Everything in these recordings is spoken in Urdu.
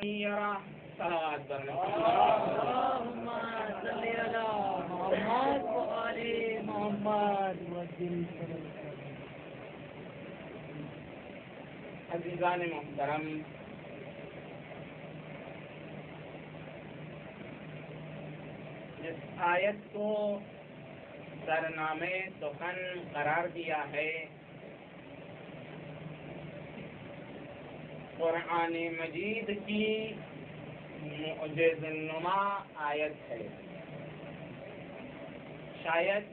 يرى صلوات اللهم صل على محمد وآل محمد وسلم. عزیزان محترم، اس آیت کو سرنامے سخن قرار دیا ہے. قرآن مجید کی معجز نما آیت ہے. شاید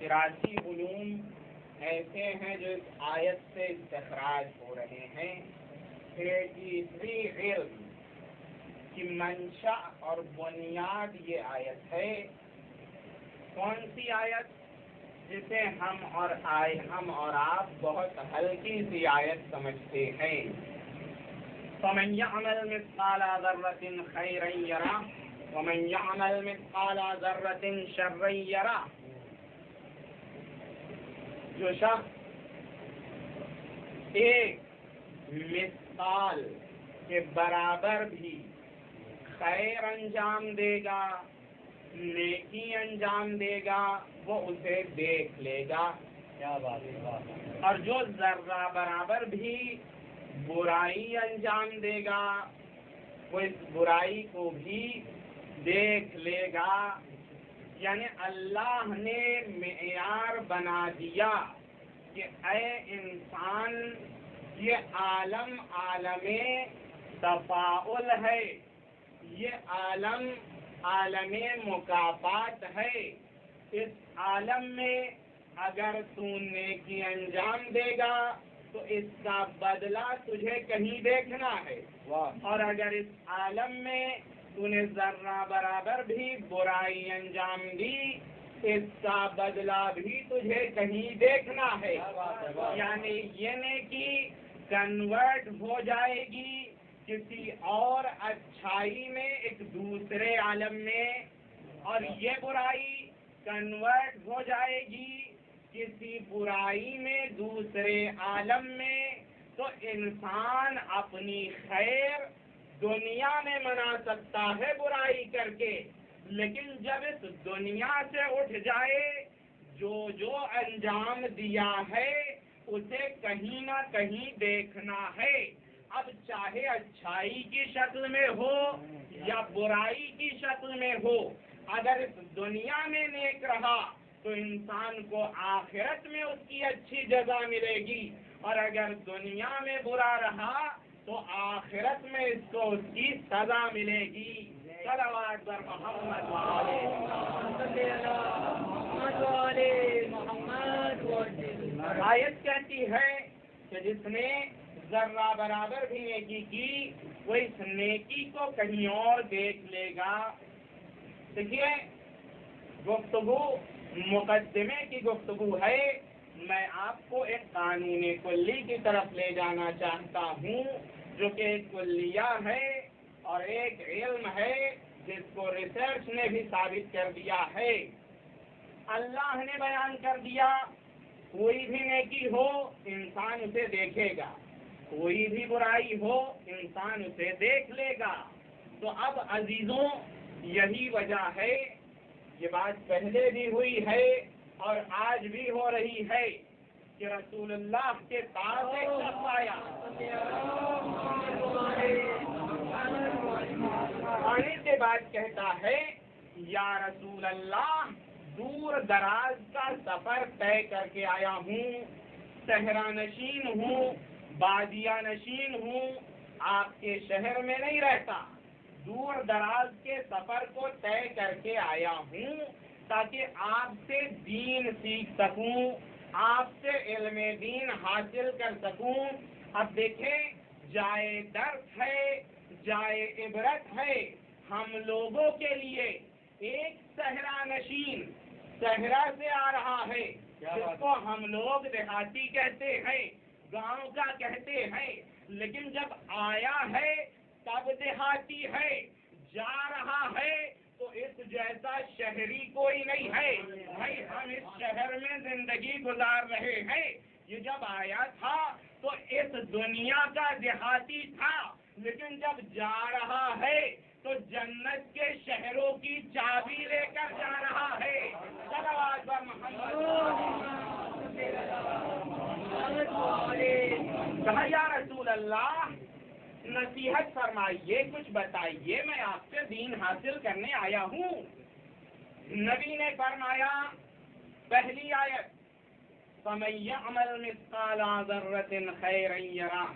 83 علوم ایسے ہیں جو اس آیت سے استخراج ہو رہے ہیں. 83 علم کی منشا اور بنیاد یہ آیت ہے. کون سی آیت؟ جسے ہم اور آپ بہت ہلکی سی آیت سمجھتے ہیں. فَمَنْ يَعْمَلْ مِثْقَالَ ذَرَّةٍ خَيْرًا يَرَهُ وَمَنْ يَعْمَلْ مِثْقَالَ ذَرَّةٍ شَرًّا يَرَهُ. جو شخص ایک مثقال کے برابر بھی خیر انجام دے گا، نیکی انجام دے گا، وہ اسے دیکھ لے گا. کیا بات ہے. اور جو ذرہ برابر بھی برائی انجام دے گا، وہ اس برائی کو بھی دیکھ لے گا. یعنی اللہ نے معیار بنا دیا کہ اے انسان، یہ عالم تفاعل ہے، یہ عالم مکافات ہے. اس عالم میں اگر تو نیکی انجام دے گا تو اس کا بدلہ تجھے کہیں دیکھنا ہے. اور اگر اس عالم میں تو نے ذرہ برابر بھی برائی انجام دی، اس کا بدلہ بھی تجھے کہیں دیکھنا ہے. یعنی یہ نیکی کنورٹ ہو جائے گی کسی اور اچھائی میں ایک دوسرے عالم میں، اور یہ برائی کنورٹ ہو جائے گی کسی برائی میں دوسرے عالم میں. تو انسان اپنی خیر دنیا میں منا سکتا ہے برائی کر کے، لیکن جب اس دنیا سے اٹھ جائے جو انجام دیا ہے اسے کہیں نہ کہیں دیکھنا ہے. اب چاہے اچھائی کی شکل میں ہو یا برائی کی شکل میں ہو، اگر اس دنیا میں نیک رہا تو انسان کو آخرت میں اس کی اچھی جزا ملے گی، اور اگر دنیا میں برا رہا تو آخرت میں اس کو اس کی سزا ملے گی. صلوات بر محمد آیت کہتی ہے کہ جس نے ذرہ برابر بھی نیکی کی وہ اس نیکی کو کہیں اور دیکھ لے گا. دیکھیے، گفتگو مقدمے کی گفتگو ہے. میں آپ کو ایک قانون کلی کی طرف لے جانا چاہتا ہوں، جو کہ ایک کلیہ ہے اور ایک علم ہے جس کو ریسرچ نے بھی ثابت کر دیا ہے. اللہ نے بیان کر دیا کوئی بھی نیکی ہو انسان اسے دیکھے گا، کوئی بھی برائی ہو انسان اسے دیکھ لے گا. تو اب عزیزوں، یہی وجہ ہے، یہ بات پہلے بھی ہوئی ہے اور آج بھی ہو رہی ہے کہ رسول اللہ کے پاس ایک شخص آیا، آنے کے بعد کہتا ہے یا رسول اللہ، دور دراز کا سفر طے کر کے آیا ہوں، صحرا نشین ہوں، بادیہ نشین ہوں، آپ کے شہر میں نہیں رہتا. دور دراز کے سفر کو طے کر کے آیا ہوں تاکہ آپ سے دین سیکھ سکوں، آپ سے علم دین حاصل کر سکوں. اب دیکھیں، جائے درس ہے، جائے عبرت ہے ہم لوگوں کے لیے. ایک صحرا نشین صحرا سے آ رہا ہے، جس کو ہم لوگ دیہاتی کہتے ہیں، گاؤں کا کہتے ہیں، لیکن جب آیا ہے تب دیہاتی ہے. جا رہا ہے تو اس جیسا شہری کوئی نہیں ہے. بھائی ہم اس شہر میں زندگی گزار رہے ہیں. یہ جب آیا تھا تو اس دنیا کا دیہاتی تھا، لیکن جب جا رہا ہے تو جنت کے شہروں کی چابی لے کر جا رہا ہے. صلوات پر محمد. کہا یا رسول اللہ نصیحت فرمائیے، کچھ بتائیے، میں آپ سے دین حاصل کرنے آیا ہوں. نبی نے فرمایا پہلی آیت فَمَن يَعْمَلْ مِثْقَالَ ذَرَّةٍ خَيْرًا يَرَهُ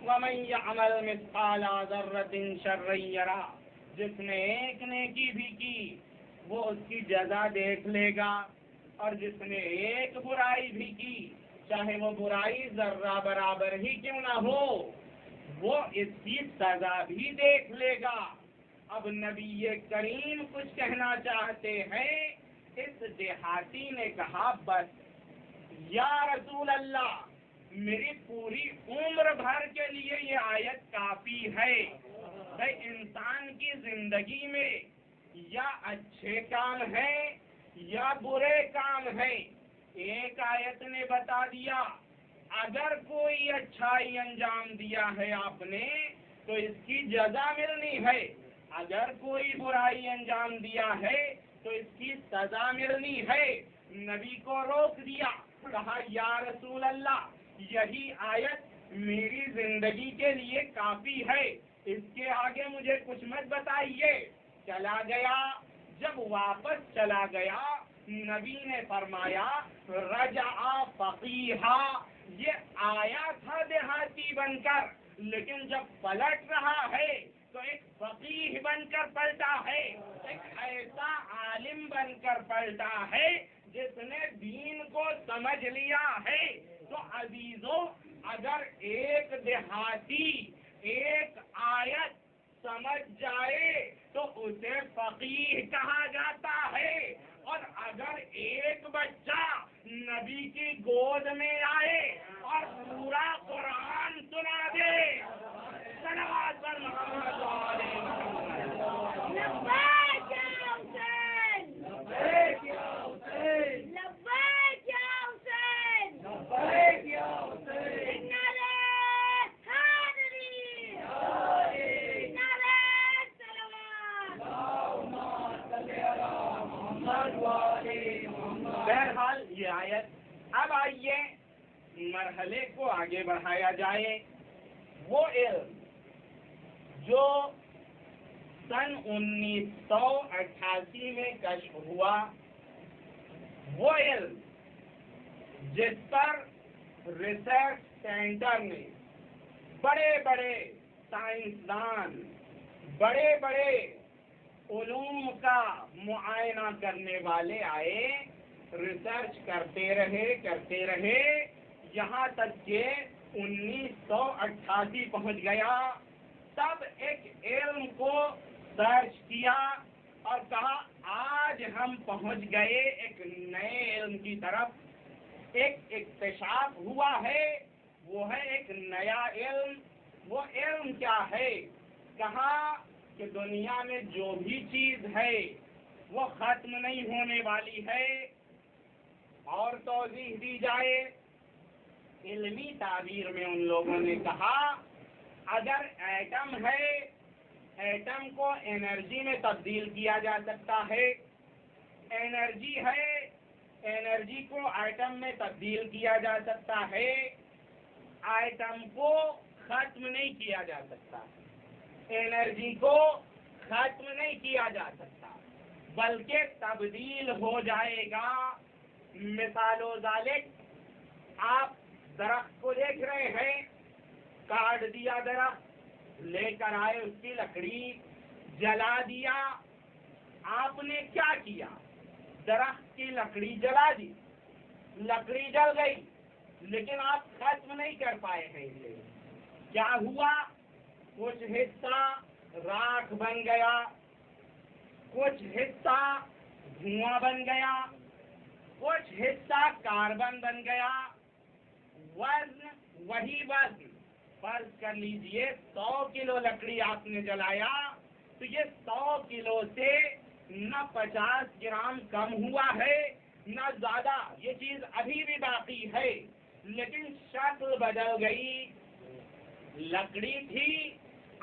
وَمَن يَعْمَلْ مِثْقَالَ ذَرَّةٍ شَرًّا يَرَهُ. جس نے ایک نیکی بھی کی وہ اس کی جزا دیکھ لے گا، اور جس نے ایک برائی بھی کی چاہے وہ برائی ذرہ برابر ہی کیوں نہ ہو وہ اس کی سزا بھی دیکھ لے گا. اب نبی کریم کچھ کہنا چاہتے ہیں. اس دیہاتی نے کہا بس یا رسول اللہ میری پوری عمر بھر کے لیے یہ آیت کافی ہے. بھائی انسان کی زندگی میں یا اچھے کام ہیں یا برے کام ہیں. ایک آیت نے بتا دیا اگر کوئی اچھائی انجام دیا ہے آپ نے تو اس کی جزا ملنی ہے، اگر کوئی برائی انجام دیا ہے تو اس کی سزا ملنی ہے. نبی کو روک دیا، کہا یا رسول اللہ یہی آیت میری زندگی کے لیے کافی ہے، اس کے آگے مجھے کچھ مت بتائیے. چلا گیا. جب واپس چلا گیا نبی نے فرمایا رجع فقیہا. یہ آیا تھا دیہاتی بن کر لیکن جب پلٹ رہا ہے تو ایک فقیہ بن کر پلٹا ہے، ایک ایسا عالم بن کر پلٹا ہے جس نے دین کو سمجھ لیا ہے. تو عزیزوں اگر ایک دیہاتی ایک آیت سمجھ جائے تو اسے فقیہ کہا جاتا ہے، اور اگر ایک بچہ نبی کی گود میں آئے اور پورا قرآن سنا دے صلوات پر محمد علیہ وسلم. لبیک یا حسین، لبیک یا حسین، لبیک یا حسین، لبیک یا حسین. نعرہ حیدری، نعرہ صلوات. بہرحال یہ آیت. اب آئیے مرحلے کو آگے بڑھایا جائے. وہ علم جو سن 1988 میں کشف ہوا، وہ علم جس پر ریسرچ سینٹر نے بڑے بڑے سائنسدان بڑے بڑے علوم کا معائنہ کرنے والے آئے، ریسرچ کرتے رہے یہاں تک کہ 1988 پہنچ گیا. تب ایک علم کو سرچ کیا اور کہا آج ہم پہنچ گئے ایک نئے علم کی طرف. ایک اکتشاف ہوا ہے، وہ ہے ایک نیا علم. وہ علم کیا ہے؟ کہا کہ دنیا میں جو بھی چیز ہے وہ ختم نہیں ہونے والی ہے. اور توضیح دی جائے علمی تعبیر میں ان لوگوں نے کہا اگر ایٹم ہے ایٹم کو انرجی میں تبدیل کیا جا سکتا ہے، انرجی ہے انرجی کو ایٹم میں تبدیل کیا جا سکتا ہے، ایٹم کو ختم نہیں کیا جا سکتا، انرجی کو ختم نہیں کیا جا سکتا بلکہ تبدیل ہو جائے گا. مثال و ذالک آپ درخت کو دیکھ رہے ہیں، کاٹ دیا درخت، لے کر آئے اس کی لکڑی، جلا دیا. آپ نے کیا کیا؟ درخت کی لکڑی جلا دی، لکڑی جل گئی لیکن آپ ختم نہیں کر پائے ہیں اسے. کیا ہوا؟ کچھ حصہ راکھ بن گیا، کچھ حصہ دھواں بن گیا، کچھ حصہ کاربن بن گیا. وزن وہی وزن. فرض کر لیجئے 100 کلو لکڑی آپ نے جلایا تو یہ 100 کلو سے نہ 50 گرام کم ہوا ہے نہ زیادہ، یہ چیز ابھی بھی باقی ہے لیکن شکل بدل گئی. لکڑی تھی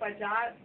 50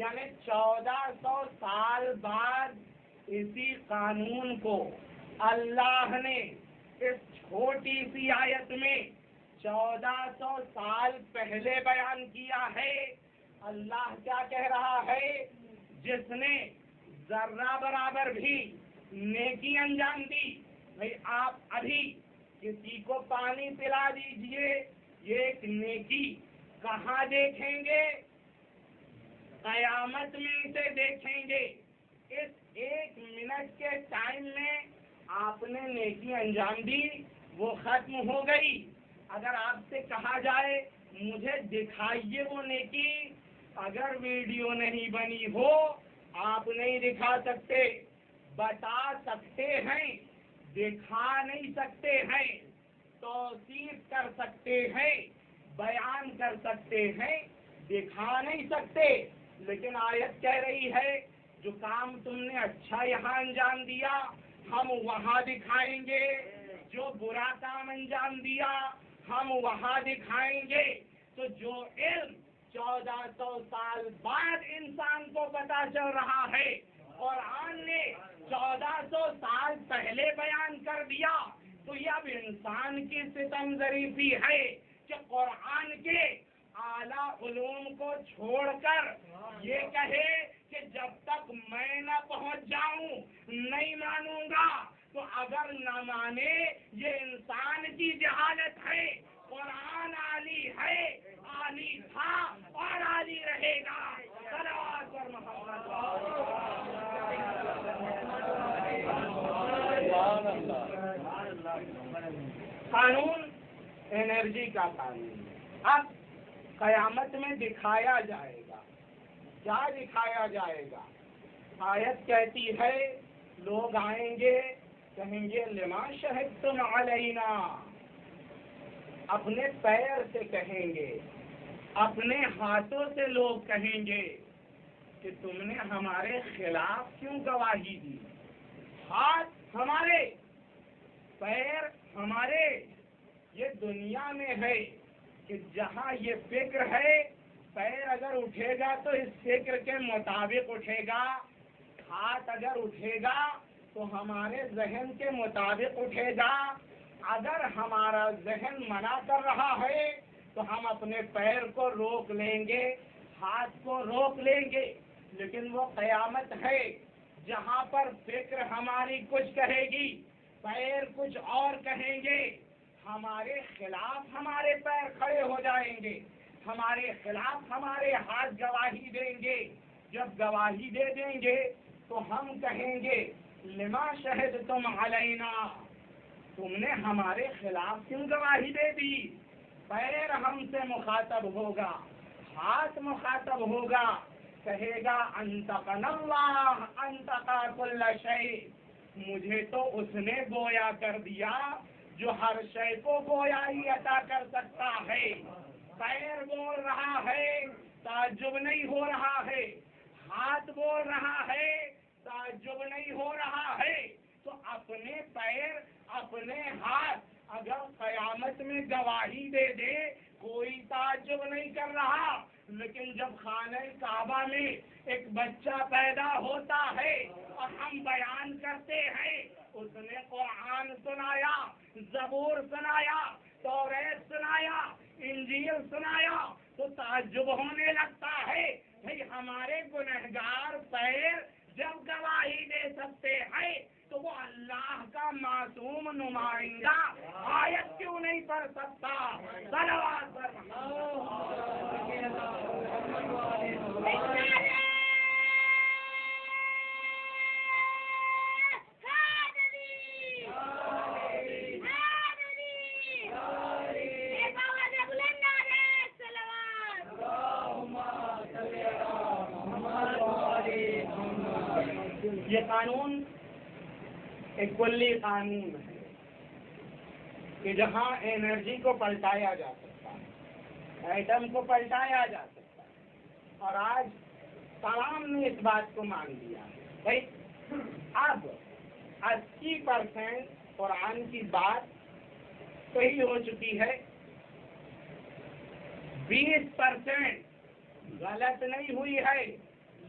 یعنی 1400 سال بعد اسی قانون کو اللہ نے اس چھوٹی سی آیت میں 1400 سال پہلے بیان کیا ہے. اللہ کیا کہہ رہا ہے؟ جس نے ذرہ برابر بھی نیکی انجام دی. بھئی آپ ابھی کسی کو پانی پلا دیجئے، یہ ایک نیکی. کہاں دیکھیں گے؟ قیامت میں اسے دیکھیں گے. اس 1 منٹ کے ٹائم میں آپ نے نیکی انجام دی، وہ ختم ہو گئی. اگر آپ سے کہا جائے مجھے دکھائیے وہ نیکی، اگر ویڈیو نہیں بنی ہو آپ نہیں دکھا سکتے. بتا سکتے ہیں، دکھا نہیں سکتے ہیں. توصیف کر سکتے ہیں، بیان کر سکتے ہیں، دکھا نہیں سکتے. لیکن آیت کہہ رہی ہے جو کام تم نے اچھا یہاں انجام دیا ہم وہاں دکھائیں گے، جو برا کام انجام دیا ہم وہاں دکھائیں گے. تو جو علم 1400 سال بعد انسان کو پتا چل رہا ہے، قرآن نے 1400 سال پہلے بیان کر دیا، تو یہ اب انسان کی ستم ظریفی ہے کہ قرآن کے اعلیٰ علوم کو چھوڑ کر یہ کہے کہ جب تک میں نہ پہنچ جاؤں نہیں مانوں گا. تو اگر نہ مانے یہ انسان کی جہالت ہے. قرآن عالی ہے، عالی تھا اور عالی رہے گا. صلوات پر محمد. قانون انرجی کا قانون اب قیامت میں دکھایا جائے گا. کیا دکھایا جائے گا؟ آیت کہتی ہے لوگ آئیں گے کہیں گے لما شہدتم علینا. اپنے پیر سے کہیں گے، اپنے ہاتھوں سے لوگ کہیں گے کہ تم نے ہمارے خلاف کیوں گواہی دی. ہاتھ ہمارے، پیر ہمارے. یہ دنیا میں ہے کہ جہاں یہ فکر ہے پیر اگر اٹھے گا تو اس فکر کے مطابق اٹھے گا. ہاتھ اگر اٹھے گا تو ہمارے ذہن کے مطابق اٹھے گا. اگر ہمارا ذہن منع کر رہا ہے تو ہم اپنے پیر کو روک لیں گے، ہاتھ کو روک لیں گے. لیکن وہ قیامت ہے جہاں پر فکر ہماری کچھ کہے گی، پیر کچھ اور کہیں گے. ہمارے خلاف ہمارے پیر کھڑے ہو جائیں گے، ہمارے خلاف ہمارے ہاتھ گواہی دیں گے. جب گواہی دے دیں گے تو ہم کہیں گے لما شہدتم علینا. تم نے ہمارے خلاف کیوں گواہی دے دی؟ پیر ہم سے مخاطب ہوگا، ہاتھ مخاطب ہوگا، کہے گا انطقنا اللہ انطقا کل شیء. مجھے تو اس نے گویا کر دیا جو ہر شے کو گویائی عطا کر سکتا ہے. پیر بول رہا ہے، تعجب نہیں ہو رہا ہے. ہاتھ بول رہا ہے، تعجب نہیں ہو رہا ہے. تو اپنے پیر، اپنے ہاتھ اگر قیامت میں گواہی دے دے کوئی تعجب نہیں کر رہا. لیکن جب خانہ کعبہ میں ایک بچہ پیدا ہوتا ہے اور ہم بیان کرتے ہیں اس نے قرآن سنایا، زبور سنایا، توریت سنایا، انجیل سنایا، تو تعجب ہونے لگتا ہے. بھئی ہمارے گنہگار پیر جب گواہی دے سکتے ہیں تو وہ اللہ کا معصوم نمائندہ آیت کیوں نہیں پڑھ سکتا؟ صلوات پر یہ قانون ایک کلی قانون ہے کہ جہاں انرجی کو پلٹایا جا سکتا ہے، ایٹم کو پلٹایا جا سکتا ہے. اور آج تمام نے اس بات کو مان لیا ہے. بھائی اب 80% قرآن کی بات صحیح ہو چکی ہے، 20% غلط نہیں ہوئی ہے.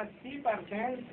80%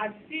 80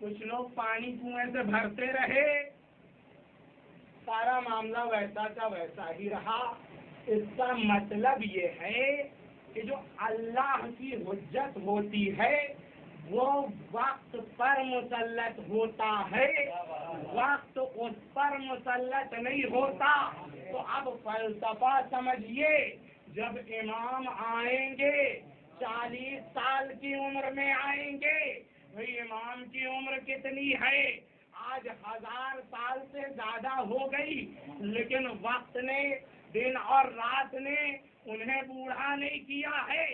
کچھ لوگ پانی کنویں سے بھرتے رہے، سارا معاملہ ویسا کا ویسا ہی رہا۔ اس کا مطلب یہ ہے کہ جو اللہ کی حجت ہوتی ہے وہ وقت پر مسلط ہوتا ہے، وقت اس پر مسلط نہیں ہوتا۔ تو اب فلسفہ سمجھیے، جب امام آئیں گے 40 سال کی عمر میں آئیں گے، بھئی امام کی عمر کتنی ہے؟ آج 1000 سال سے زیادہ ہو گئی، لیکن وقت نے، دن اور رات نے انہیں بوڑھا نہیں کیا ہے۔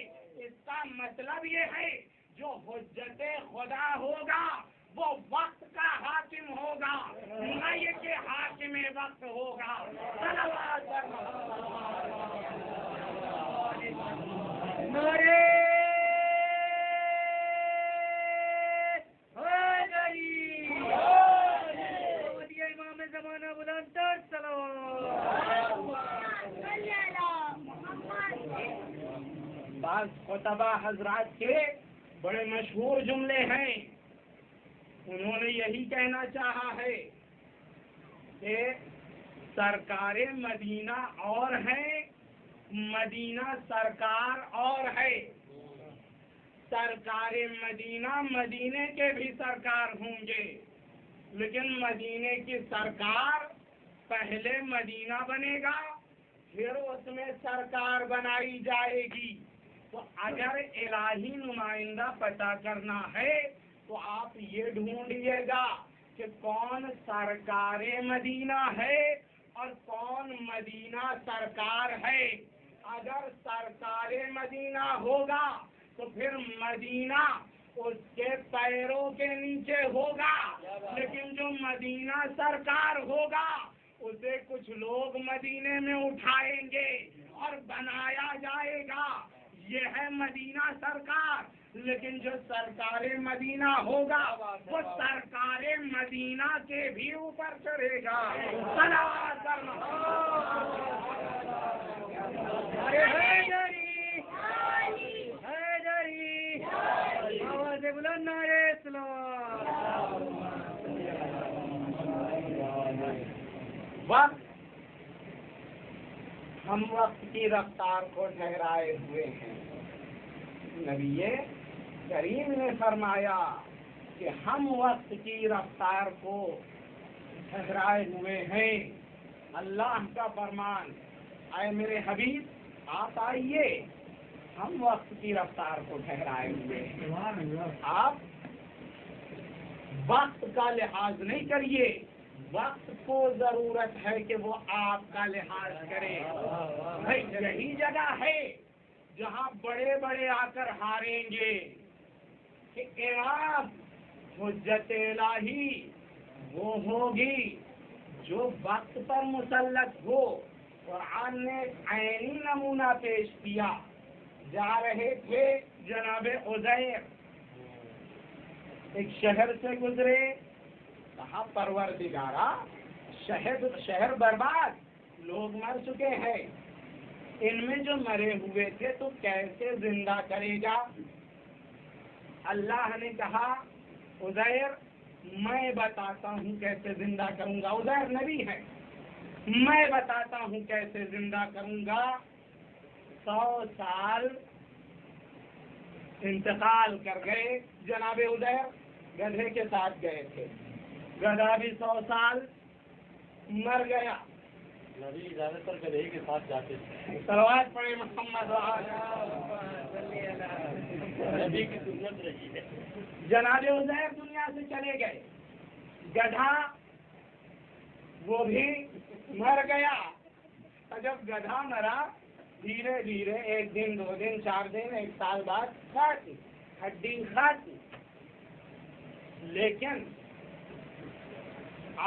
اس کا مطلب یہ ہے جو حجت خدا ہوگا وہ وقت کا حاکم ہوگا، نہ یہ کہ حاکم وقت ہوگا۔ صلوات بر نعرے امام زمانہ بلند تر بعض خطبہ حضرات کے بڑے مشہور جملے ہیں، انہوں نے یہی کہنا چاہا ہے کہ سرکار مدینہ اور ہے، مدینہ سرکار اور ہے۔ سرکار مدینہ مدینے کے بھی سرکار ہوں گے، لیکن مدینے کی سرکار پہلے مدینہ بنے گا، پھر اس میں سرکار بنائی جائے گی۔ تو اگر الہی نمائندہ پتہ کرنا ہے تو آپ یہ ڈھونڈیے گا کہ کون سرکار مدینہ ہے اور کون مدینہ سرکار ہے۔ اگر سرکار مدینہ ہوگا تو پھر مدینہ اس کے پیروں کے نیچے ہوگا، لیکن جو مدینہ سرکار ہوگا اسے کچھ لوگ مدینے میں اٹھائیں گے اور بنایا جائے گا، یہ ہے مدینہ سرکار۔ لیکن جو سرکار مدینہ ہوگا وہ سرکار مدینہ کے بھی اوپر چڑھے گا۔ صلوات بر آواز بلند نعرے اسلام۔ وقت، ہم وقت کی رفتار کو ٹھہرائے ہوئے ہیں۔ نبی کریم نے فرمایا کہ ہم وقت کی رفتار کو ٹھہرائے ہوئے ہیں۔ اللہ کا فرمان، اے میرے حبیب آپ آئیے، ہم وقت کی رفتار کو ٹھہرائے ہوئے ہیں۔ آپ وقت کا لحاظ نہیں کریے، وقت کو ضرورت ہے کہ وہ آپ کا لحاظ کرے۔ یہی جگہ ہے جہاں بڑے بڑے آ کر ہاریں گے کہ امام حجت الہی وہ ہوگی جو وقت پر مسلط ہو۔ قرآن نے عینی نمونہ پیش کیا۔ جا رہے تھے جناب عزیر، ایک شہر سے گزرے، کہا پروردگارا شہر برباد، لوگ مر چکے ہیں، ان میں جو مرے ہوئے تھے تو کیسے زندہ کرے گا؟ اللہ نے کہا عزیر میں بتاتا ہوں کیسے زندہ کروں گا۔ عزیر نبی ہے، میں بتاتا ہوں کیسے زندہ کروں گا۔ 100 سال انتقال کر گئے جناب عزیر، گدھے کے ساتھ گئے تھے، گدھا بھی 100 سال مر گیا۔ نبی زیادہ تر گدھے کے ساتھ جاتے تھے۔ صلوات پڑھے محمد نبی کی سنت رہی ہے۔ جناب عزیر دنیا سے چلے گئے، گدھا وہ بھی مر گیا۔ اور جب گدھا مرا، دھیرے دھیرے 1 دن 2 دن 4 دن 1 سال بعد کھاتی ہڈی کھاتی، لیکن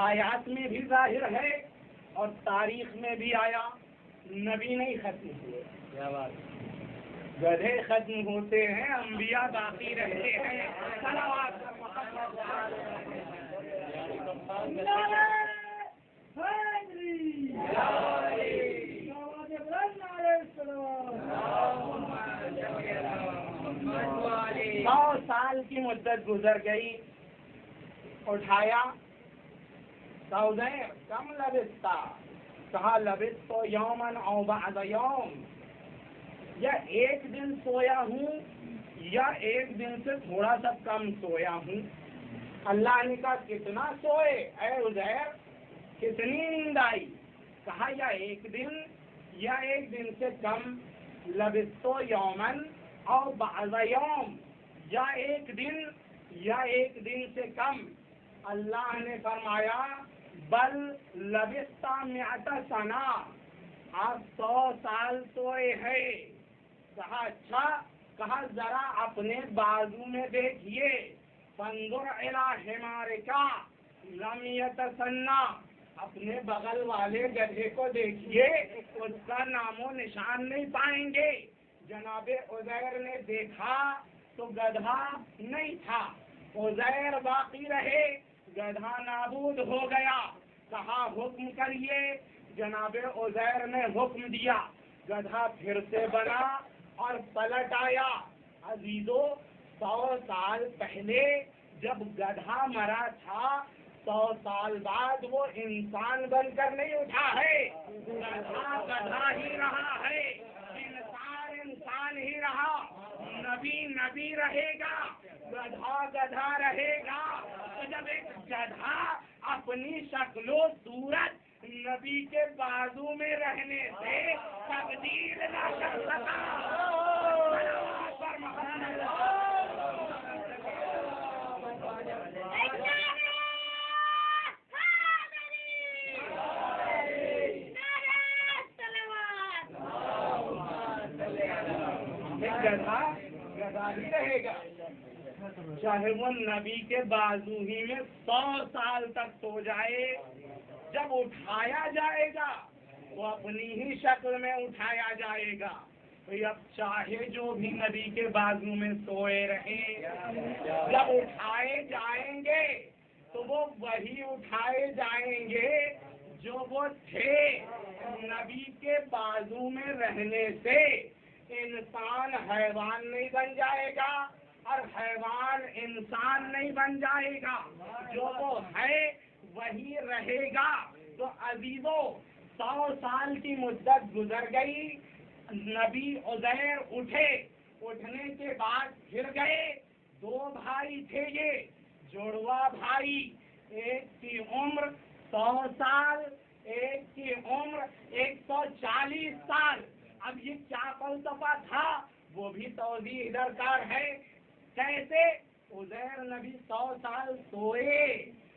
آیات میں بھی ظاہر ہے اور تاریخ میں بھی آیا، نبی نہیں ختم ہوئے۔ کیا بات، گدھے ختم ہوتے ہیں، انبیاء باقی رہتے ہیں۔ صلوات سو سال کی مدت گزر گئی، اٹھایا سعودیر کم لبستا، کہا لبست تو یومن او بعد یوم، یا ایک دن سویا ہوں یا ایک دن سے تھوڑا سا کم سویا ہوں. اللہ نے کہا کتنا سوئے اے عزیر، کتنی نیند آئی؟ کہا یا ایک دن یا ایک دن سے کم. لبستو یومن او بعض یوم، یا ایک دن یا ایک دن سے کم. اللہ نے فرمایا بل لبستا مئت سنہ، آپ 100 سال سوئے ہیں. کہا اچھا، کہا ذرا اپنے بازو میں دیکھیے، فانظر الی حمارک لم یتسنہ، اپنے بغل والے گدھے کو دیکھیے، اس کا نام و نشان نہیں پائیں گے. جناب عزیر نے دیکھا تو گدھا نہیں تھا، عزیر باقی رہے، گدھا نابود ہو گیا. کہا حکم کریے. جناب عزیر نے حکم دیا، گدھا پھر سے بنا اور پلٹ آیا. عزیزو 100 سال پہلے جب گدھا مرا تھا، 100 سال بعد وہ انسان بن کر نہیں اٹھا ہے. گدھا گدھا ہی رہا ہے، انسان انسان ہی رہا. نبی نبی رہے گا، گدھا گدھا رہے گا. تو جب ایک گدھا اپنی شکل و صورت نبی کے بازو میں رہنے سے تبدیل نہ کر سکا، گدھا گدھا ہی رہے گا، چاہے وہ نبی کے بازو ہی میں 100 سال تک سو جائے. جب اٹھایا جائے گا وہ اپنی ہی شکل میں اٹھایا جائے گا. اب چاہے جو بھی نبی کے بازو میں سوئے رہے، جب اٹھائے جائیں گے تو وہ وہی اٹھائے جائیں گے جو وہ تھے. نبی کے بازو میں رہنے سے انسان حیوان نہیں بن جائے گا اور حیوان انسان نہیں بن جائے گا، جو وہ ہے وہی رہے گا. تو عزیزو 100 سال کی مدت گزر گئی، نبی عزیر اٹھے، اٹھنے کے بعد پھر گئے. 2 بھائی تھے یہ جڑوا بھائی، ایک کی عمر 100 سال، ایک کی عمر 140 سال. اب یہ کیا فلسفہ تھا وہ بھی توضیح درکار ہے. کیسے عزیر نبی 100 سال سوئے،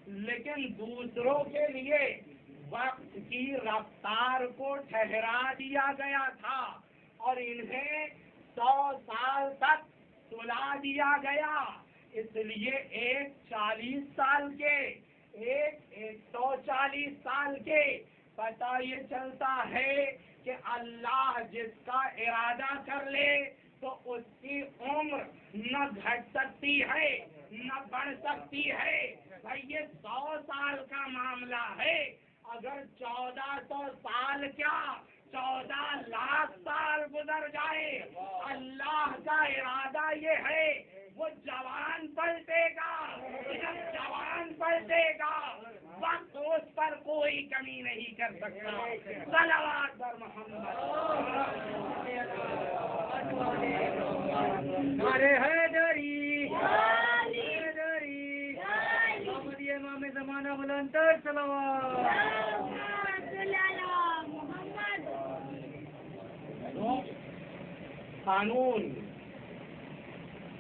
لیکن دوسروں کے لیے وقت کی رفتار کو ٹھہرا دیا گیا تھا اور انہیں 100 سال تک سلا دیا گیا. اس لیے ایک 40 سال کے، ایک 140 سال کے. پتہ یہ چلتا ہے کہ اللہ جس کا ارادہ کر لے تو اس کی عمر نہ گھٹ سکتی ہے نہ بڑھ سکتی ہے. بھائی یہ 100 سال کا معاملہ ہے، اگر 1400 سال کیا 14 لاکھ سال گزر جائے، اللہ کا ارادہ یہ ہے وہ جوان پلٹے گا. جب جوان پلٹے گا وقت اس پر کوئی کمی نہیں کر سکتا. صلوات پر محمد. ارے حیدری حیدری محمد امام زمانہ بلندر صلوات. قانون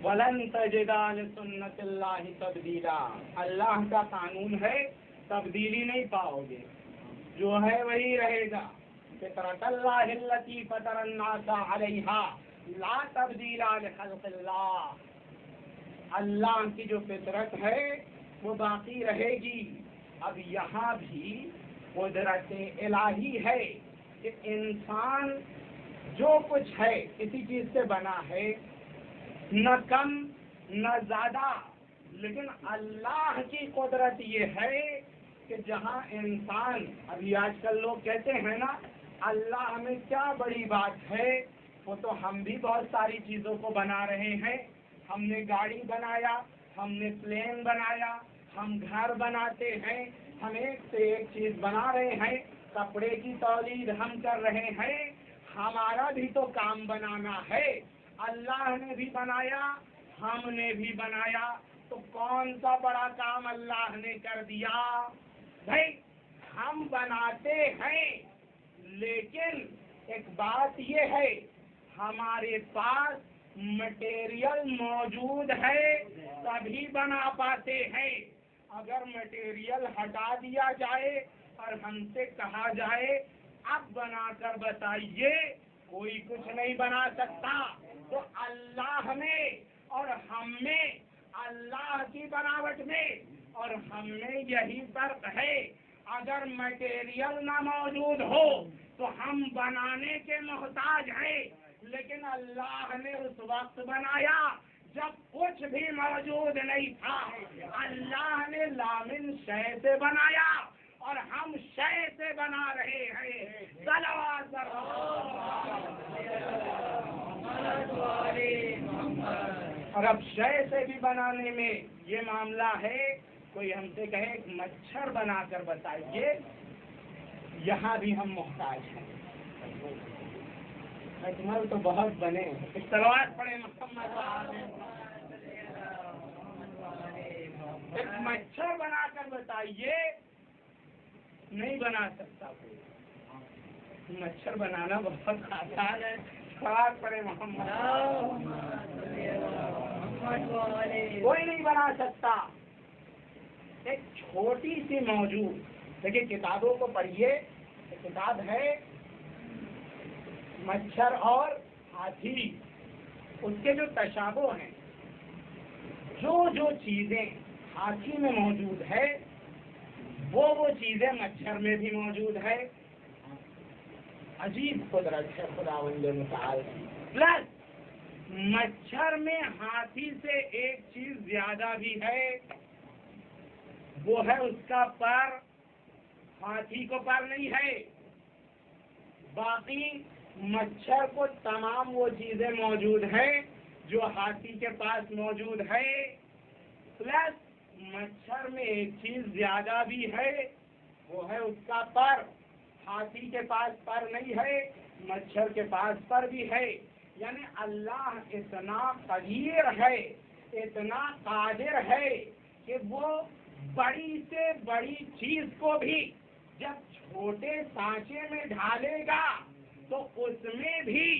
ولن تجد لسنت اللہ تبدیلا، اللہ کا قانون ہے، تبدیلی نہیں پاؤ گے، جو ہے وہی رہے گا. فطرت اللہ التی فطر الناس علیہا لا تبدیل لخلق اللہ. اللہ کی جو فطرت ہے وہ باقی رہے گی. اب یہاں بھی قدرت الہی ہے کہ انسان جو کچھ ہے کسی چیز سے بنا ہے، نہ کم نہ زیادہ. لیکن اللہ کی قدرت یہ ہے کہ جہاں انسان، ابھی آج کل لوگ کہتے ہیں نا اللہ میں کیا بڑی بات ہے، وہ تو ہم بھی بہت ساری چیزوں کو بنا رہے ہیں. ہم نے گاڑی بنایا، ہم نے پلین بنایا، ہم گھر بناتے ہیں، ہم ایک سے ایک چیز بنا رہے ہیں، کپڑے کی تولید ہم کر رہے ہیں، ہمارا بھی تو کام بنانا ہے۔ اللہ نے بھی بنایا، ہم نے بھی بنایا، تو کون سا بڑا کام اللہ نے کر دیا؟ بھائی ہم بناتے ہیں، لیکن ایک بات یہ ہے ہمارے پاس مٹیریل موجود ہے تبھی بنا پاتے ہیں۔ اگر مٹیریل ہٹا دیا جائے اور ہم سے کہا جائے اب بنا کر بتائیے، کوئی کچھ نہیں بنا سکتا۔ تو اللہ میں اور ہم میں، اللہ کی بناوٹ میں اور ہم میں یہی فرق ہے۔ اگر مٹیریل نہ موجود ہو تو ہم بنانے کے محتاج ہیں، لیکن اللہ نے اس وقت بنایا جب کچھ بھی موجود نہیں تھا۔ اللہ نے لامن شے سے بنایا اور ہم شے سے بنا رہے ہیں۔ صلوات اور اب شے سے بھی بنانے میں یہ معاملہ ہے، کوئی ہم سے کہے مچھر بنا کر بتائیے، یہاں بھی ہم محتاج ہیں۔ اجمل تو بہت بنے، صلوات پڑھے محمد۔ ایک مچھر بنا کر بتائیے، نہیں بنا سکتا کوئی۔ مچھر بنانا بہت آسان ہے، صلوات پڑھے محمد۔ کوئی نہیں بنا سکتا۔ ایک چھوٹی سی موجود، دیکھیے کتابوں کو پڑھیے، ایک کتاب ہے مچھر اور ہاتھی، اس کے جو تشابہ ہیں، جو چیزیں ہاتھی میں موجود ہے وہ چیزیں مچھر میں بھی موجود ہے۔ عجیب قدرت ہے خداوند متعال۔ پلس مچھر میں ہاتھی سے ایک چیز زیادہ بھی ہے، وہ ہے اس کا پر۔ ہاتھی کو پر نہیں ہے، باقی مچھر کو تمام وہ چیزیں موجود ہیں جو ہاتھی کے پاس موجود ہے۔ پلس مچھر میں ایک چیز زیادہ بھی ہے، وہ ہے اس کا پر۔ ہاتھی کے پاس پر نہیں ہے، مچھر کے پاس پر بھی ہے۔ یعنی اللہ اتنا قدیر ہے، اتنا قادر ہے کہ وہ بڑی سے بڑی چیز کو بھی جب چھوٹے سانچے میں ڈھالے گا تو اس میں بھی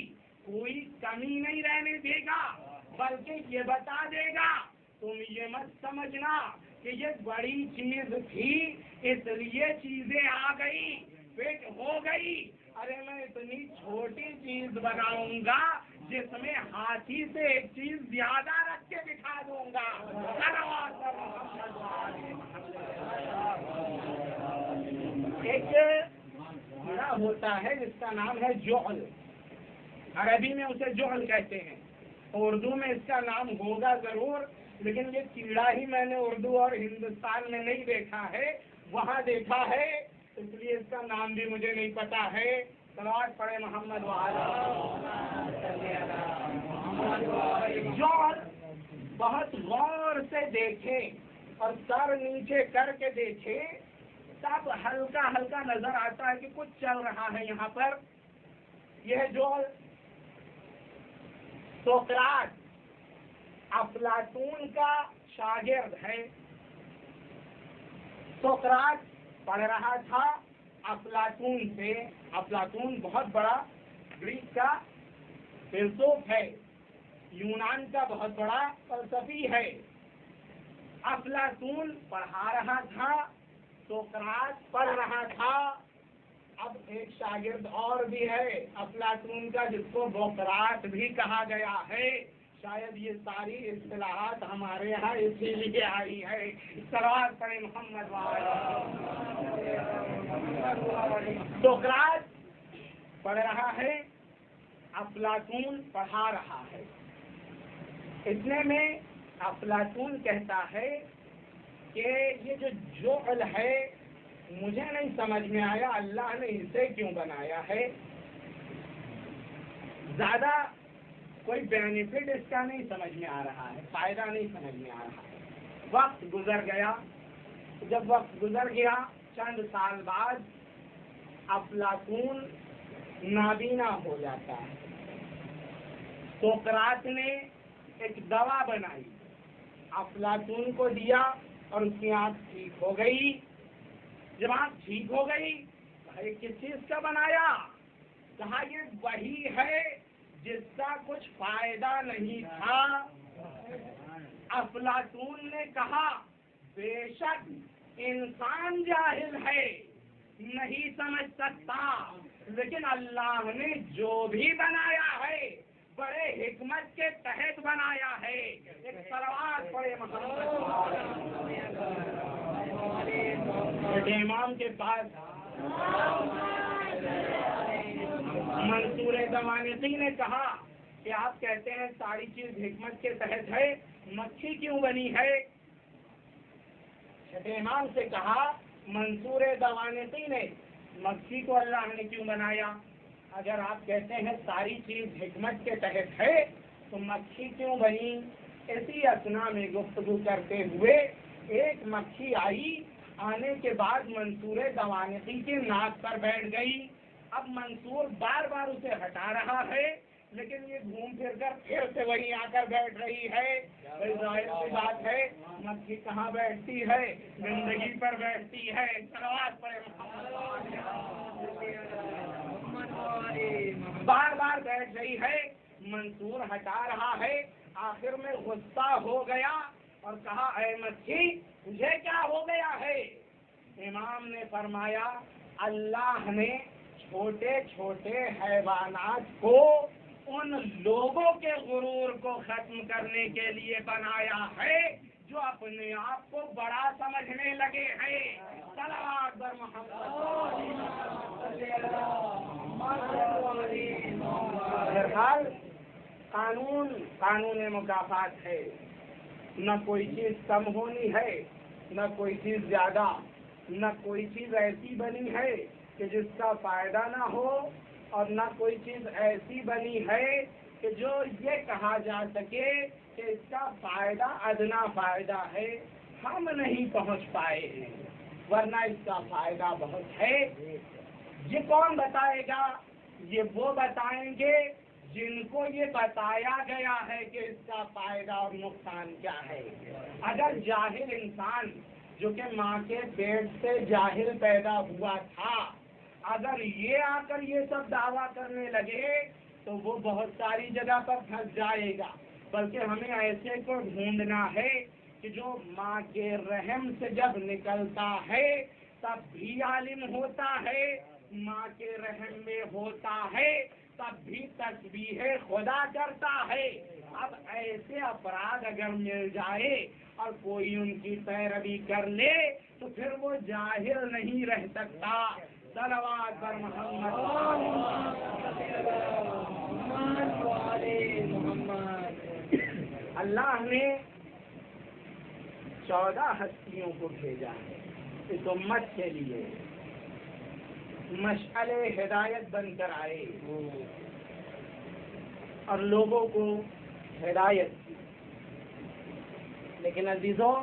کوئی کمی نہیں رہنے دے گا، بلکہ یہ بتا دے گا تم یہ مت سمجھنا کہ یہ بڑی چیز تھی اس لیے چیزیں آ گئی، فٹ ہو گئی۔ ارے میں اتنی چھوٹی چیز بناؤں گا جس میں ہاتھی سے ایک چیز زیادہ رکھ کے دکھا دوں گا۔ ایک کیڑا ہوتا ہے جس کا نام ہے جعل، عربی میں اسے جعل کہتے ہیں، اردو میں اس کا نام ہوگا ضرور، لیکن یہ کیڑا ہی میں نے اردو اور ہندوستان میں نہیں دیکھا ہے، وہاں دیکھا ہے، اس لیے اس کا نام بھی مجھے نہیں پتا ہے۔ صلوات پڑھے محمد جعل بہت غور سے دیکھیں اور سر نیچے کر کے دیکھیں، تب ہلکا ہلکا نظر آتا ہے کہ کچھ چل رہا ہے یہاں پر۔ یہ جعل سقراط افلاطون کا شاگرد ہے۔ سقراط پڑھ رہا تھا افلاطون سے۔ افلاطون بہت بڑا گریک کا فیلسوف ہے، یونان کا بہت بڑا فلسفی ہے۔ افلاطون پڑھا رہا تھا، سقراط پڑھ رہا تھا۔ اب ایک شاگرد اور بھی ہے افلاطون کا جس کو بوقراط بھی کہا گیا ہے۔ شاید یہ ساری اصطلاحات ہمارے یہاں اسی لیے آئی ہے۔ صلوات پڑھے محمد سقراط پڑھ رہا ہے، افلاطون پڑھا رہا ہے۔ اتنے میں افلاطون کہتا ہے کہ یہ جو جعل ہے مجھے نہیں سمجھ میں آیا اللہ نے اسے کیوں بنایا ہے، زیادہ کوئی بینیفٹ اس کا نہیں سمجھ میں آ رہا ہے، فائدہ نہیں سمجھ میں آ رہا ہے۔ وقت گزر گیا، جب وقت گزر گیا چند سال بعد افلاطون نابینا ہو جاتا ہے. سقراط نے ایک دوا بنائی, افلاطون کو دیا اور اس کی آنکھ ٹھیک ہو گئی. جب آنکھ ٹھیک ہو گئی یہ کس چیز کا بنایا؟ کہا یہ وہی ہے جس کا کچھ فائدہ نہیں تھا. افلاطون نے کہا بے شک انسان جاہل ہے, نہیں سمجھ سکتا, لیکن اللہ نے جو بھی بنایا ہے بڑے حکمت کے تحت بنایا ہے. ایک صلوات پڑھے محمد. امام کے پاس منصور دوانقی نے کہا کہ آپ کہتے ہیں ساری چیز حکمت کے تحت ہے, مکھی کیوں بنی ہے؟ چھٹے امام سے کہا منصور دوانقی نے مکھی کو اللہ نے کیوں بنایا؟ اگر آپ کہتے ہیں ساری چیز حکمت کے تحت ہے تو مکھی کیوں بنی؟ اسی اثنا میں گفتگو کرتے ہوئے ایک مکھی آئی, آنے کے بعد منصور دوانقی کے ناک پر بیٹھ گئی. اب منصور بار بار اسے ہٹا رہا ہے لیکن یہ گھوم پھر کر پھر سے وہیں آ کر بیٹھ رہی ہے. بڑی ظاہر سی بات ہے, مکھی کہاں بیٹھتی ہے؟ گندگی پر بیٹھتی ہے. صلوات پڑھے بار بار بیٹھ رہی ہے, منصور ہٹا رہا ہے. آخر میں غصہ ہو گیا اور کہا اے مکھی تجھے کیا ہو گیا ہے؟ امام نے فرمایا اللہ نے چھوٹے چھوٹے حیوانات کو ان لوگوں کے غرور کو ختم کرنے کے لیے بنایا ہے جو اپنے آپ کو بڑا سمجھنے لگے ہیں. صلوات بر محمد. قانون مکافات ہے, نہ کوئی چیز کم ہونی ہے نہ کوئی چیز زیادہ, نہ کوئی چیز ایسی بنی ہے کہ جس کا فائدہ نہ ہو اور نہ کوئی چیز ایسی بنی ہے کہ جو یہ کہا جا سکے کہ اس کا فائدہ ادنا فائدہ ہے. ہم نہیں پہنچ پائے ہیں ورنہ اس کا فائدہ بہت ہے. یہ کون بتائے گا؟ یہ وہ بتائیں گے جن کو یہ بتایا گیا ہے کہ اس کا فائدہ اور نقصان کیا ہے. اگر جاہل انسان جو کہ ماں کے پیٹ سے جاہل پیدا ہوا تھا, اگر یہ آ کر یہ سب دعویٰ کرنے لگے تو وہ بہت ساری جگہ پر پھنس جائے گا. بلکہ ہمیں ایسے کو ڈھونڈنا ہے کہ جو ماں کے رحم سے جب نکلتا ہے تب بھی عالم ہوتا ہے, ماں کے رحم میں ہوتا ہے تب بھی تسبیح خدا کرتا ہے. اب ایسے افراد اگر مل جائے اور کوئی ان کی پیروی کر لے تو پھر وہ جاہل نہیں رہ سکتا. صلوات بر محمد. اللہ نے 14 ہستیوں کو بھیجا ہے اس امت کے لیے, مشعل ہدایت بن کر آئے اور لوگوں کو ہدایت کی. لیکن عزیزوں,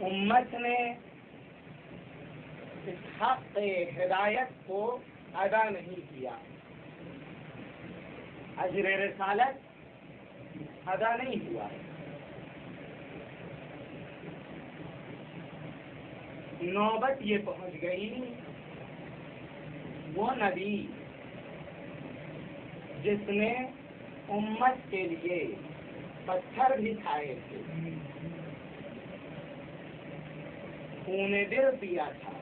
امت نے اس حق ہدایت کو ادا نہیں کیا, اجر رسالت ادا نہیں ہوا. نوبت یہ پہنچ گئی وہ نبی جس نے امت کے لیے پتھر بھی کھائے تھے, خون دل پیا تھا,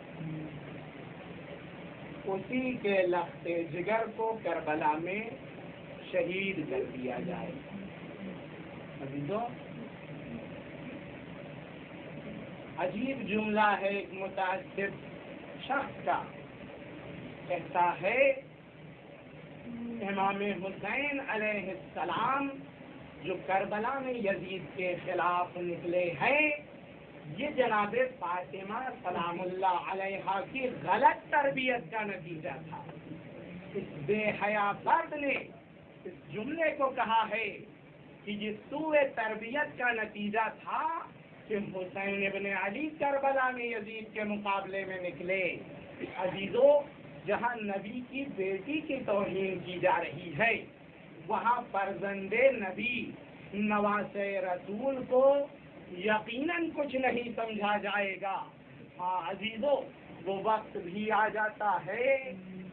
اسی کے لخت جگر کو کربلا میں شہید کر دیا جائے. عجیب جملہ ہے ایک متعصب شخص کا, کہتا ہے امام حسین علیہ السلام جو کربلا میں یزید کے خلاف نکلے ہیں یہ جناب فاطمہ سلام اللہ علیہا کی غلط تربیت کا نتیجہ تھا. اس بے حیا فرد نے اس جملے کو کہا ہے کہ یہ سوء تربیت کا نتیجہ تھا کہ حسین ابن علی کربلا میں یزید کے مقابلے میں نکلے. عزیزوں، جہاں نبی کی بیٹی کی توہین کی جا رہی ہے وہاں فرزند نبی نواسے رسول کو یقیناً کچھ نہیں سمجھا جائے گا. ہاں عزیزوں، وہ وقت بھی آ جاتا ہے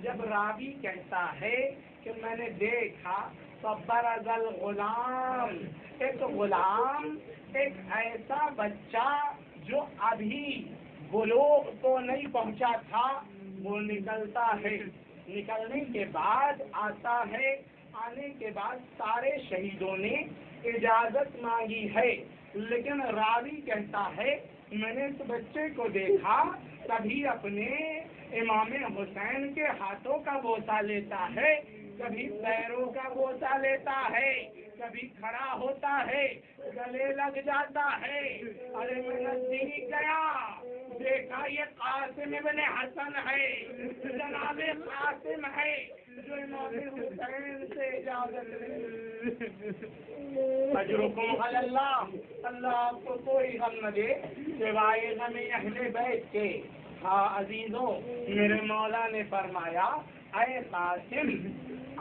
جب راوی کہتا ہے کہ میں نے دیکھا فبرز الغلام، ایک غلام، ایک ایسا بچہ جو ابھی بلوغ کو نہیں پہنچا تھا، وہ نکلتا ہے. نکلنے کے بعد آتا ہے. آنے کے بعد سارے شہیدوں نے اجازت مانگی ہے، لیکن راوی کہتا ہے میں نے اس بچے کو دیکھا کبھی اپنے امام حسین کے ہاتھوں کا بوسہ لیتا ہے، کبھی پیروں کا بوسہ لیتا ہے، کبھی کھڑا ہوتا ہے، گلے لگ جاتا ہے. ارے میں نزدیک گیا، دیکھا یہ قاسم ابن حسن ہے، جناب قاسم ہے جو امام حسین سے اجازت لے. اجرکم علی اللہ، اللہ آپ کو کوئی غم نہ دے سوائے غم اہل بیت کے. ہاں عزیزوں، میرے مولا نے فرمایا اے قاسم،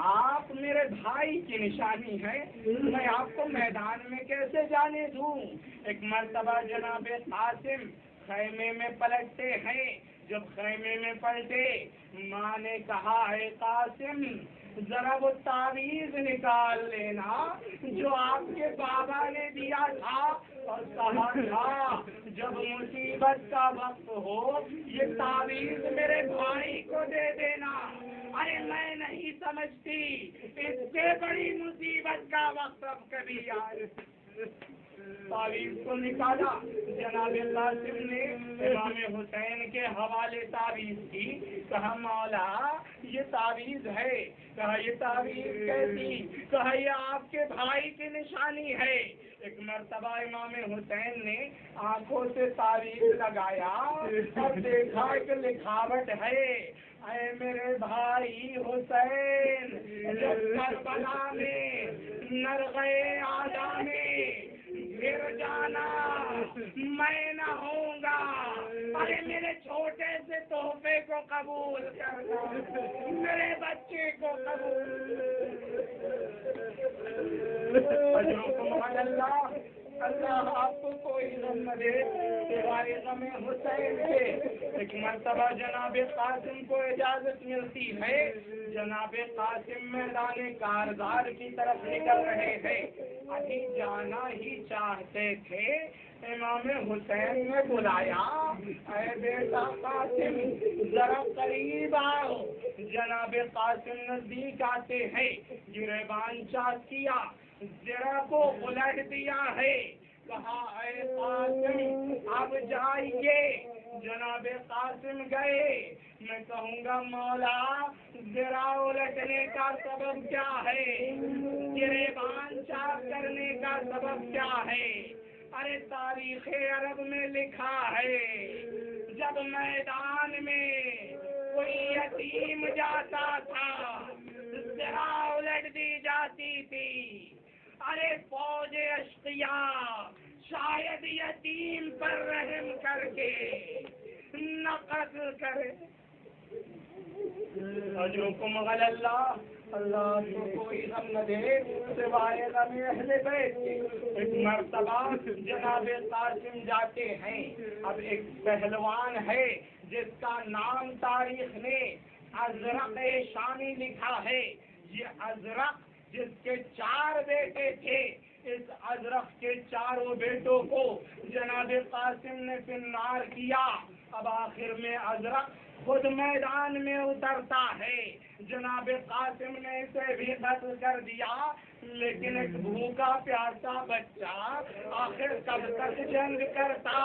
آپ میرے بھائی کی نشانی ہے، میں آپ کو میدان میں کیسے جانے دوں. ایک مرتبہ جناب قاسم خیمے میں پلٹتے ہیں. جب خیمے میں پلٹے، ماں نے کہا اے قاسم ذرا وہ تعویذ نکال لینا جو آپ کے بابا نے دیا تھا اور کہا تھا جب مصیبت کا وقت ہو یہ تعویذ میرے بھائی کو دے دینا. ارے میں نہیں سمجھتی اس سے بڑی مصیبت کا وقت اب کبھی آئے. تعویذ کو نکالا. جناب قاسم نے امام حسین کے حوالے تعویذ کی. کہا مولا یہ تعویذ ہے. کہا یہ تعویذ کیسی؟ کہا یہ آپ کے بھائی کی نشانی ہے. ایک مرتبہ امام حسین نے آنکھوں سے تعویذ لگایا اور دیکھا کہ لکھاوٹ ہے اے میرے بھائی حسین جب کربلا میں نرغے آدھا میں گر جانا میں نہ ہوں گا. ارے میرے چھوٹے سے تحفے کو قبول کرنا، میرے بچے کو قبول. اللہ اللہ آپ کو کوئی غم نہ دے سوائے غم حسین کے. ایک مرتبہ جناب قاسم کو اجازت ملتی ہے. جناب قاسم میدان کارزار کی طرف نکل رہے ہیں. ابھی جانا ہی چاہتے تھے، امام حسین نے بلایا اے بیٹا قاسم ذرا قریب آؤ. جناب قاسم نزدیک آتے ہیں. گریبان چاک کیا، ذرا کو الٹ دیا ہے. کہا اے قاسم اب جائیے. جناب قاسم گئے. میں کہوں گا مولا ذرا الٹنے کا سبب کیا ہے؟ گریبان چاک کرنے کا سبب کیا ہے؟ ارے تاریخ عرب میں لکھا ہے جب میدان میں کوئی یتیم جاتا تھا ذرا الٹ دی جاتی تھی. ارے فوج اشقیاء شاید یتیم پر رحم کر کے نہ قتل کرے. اجرکم علی اللہ، اللہ کو کوئی غم نہ دے سوائے غم اہل بیت کے. ایک مرتبہ جناب قاسم جاتے ہیں. اب ایک پہلوان ہے جس کا نام تاریخ نے ازرق شامی لکھا ہے. یہ ازرق جس کے 4 بیٹے تھے، اس ازرق کے 4 بیٹوں کو جناب قاسم نے فنار کیا. اب آخر میں ازرق خود میدان میں اترتا ہے. جناب قاسم نے اسے بھی قتل کر دیا، لیکن ایک بھوکا پیاسا بچہ آخر کب تک جنگ کرتا.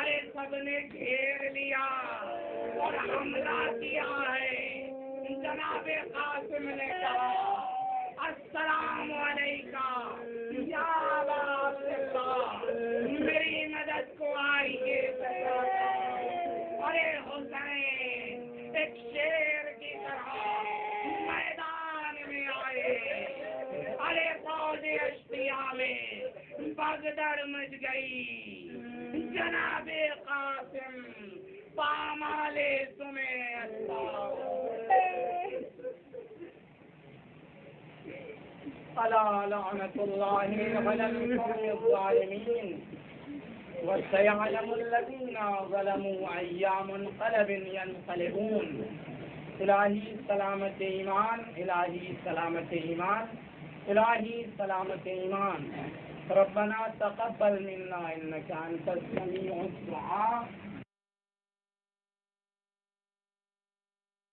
ارے سب نے گھیر لیا اور حملہ کیا ہے. جناب قاسم نے کہا السلام علیکم یا ابا عبداللہ، میری مدد کو آئیے. ارے حسین ایک شیر کی طرح میدان میں آئے. ارے فوج اشقیاء میں بگدڑ مچ گئی. جناب قاسم پامال تمہیں اللہ ألا لعنة الله على القوم الظالمين وسيعلم الذين ظلموا أي منقلب ينقلبون. إلهي سلامة إيمان، إلهي سلامة إيمان، إلهي سلامة إيمان. ربنا تقبل منا إنك أنت السميع الدعاء